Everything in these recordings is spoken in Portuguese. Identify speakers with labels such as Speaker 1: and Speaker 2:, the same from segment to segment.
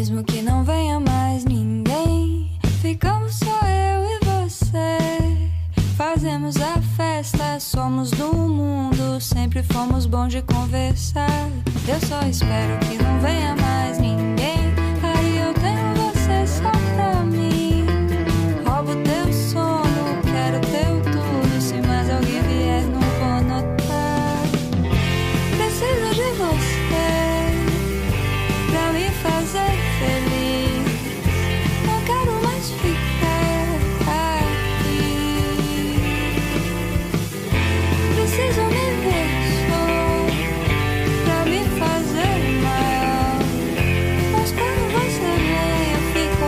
Speaker 1: Mesmo que não venha mais ninguém, ficamos só eu e você. Fazemos a festa, somos do mundo, sempre fomos bons de conversar. Eu só espero que não venha mais ninguém, aí eu tenho você só pra mim. Roubo teu sono, quero teu tudo, se mais alguém vier não vou notar. Preciso de você pra me fazer feliz, não quero mais ficar aqui. Preciso me ver só pra me fazer mal, mas quando você vem eu fico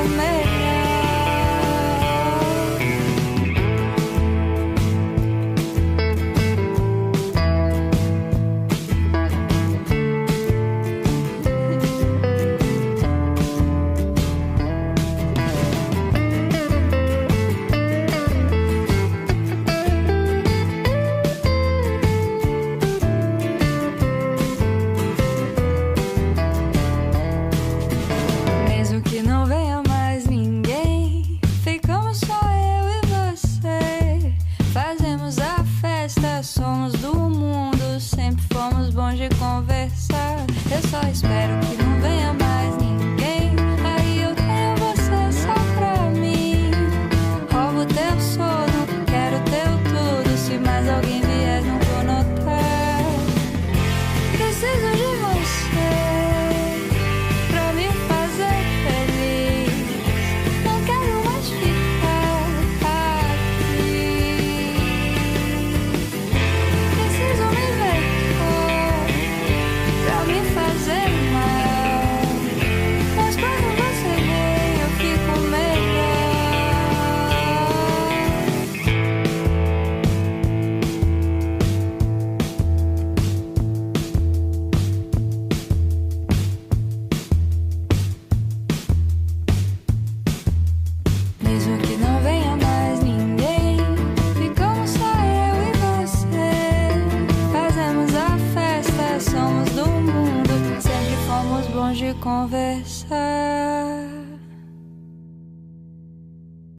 Speaker 1: mesmo que não venha mais ninguém, ficamos só eu e você. Fazemos a festa, somos do mundo, sempre fomos bons de conversar. Eu só espero que não venha mais ninguém, aí eu tenho você só pra mim. Roubo teu sono, quero teu tudo, se mais alguém vier não vou notar. Preciso de você pra me fazer feliz, não quero mais ficar aqui. Preciso me ver só pra me fazer mal, mas quando você vem eu fico melhor. Mesmo que não venha mais ninguém, ficamos só eu e você. Fazemos a festa, somos do mundo, sempre fomos bons de conversar.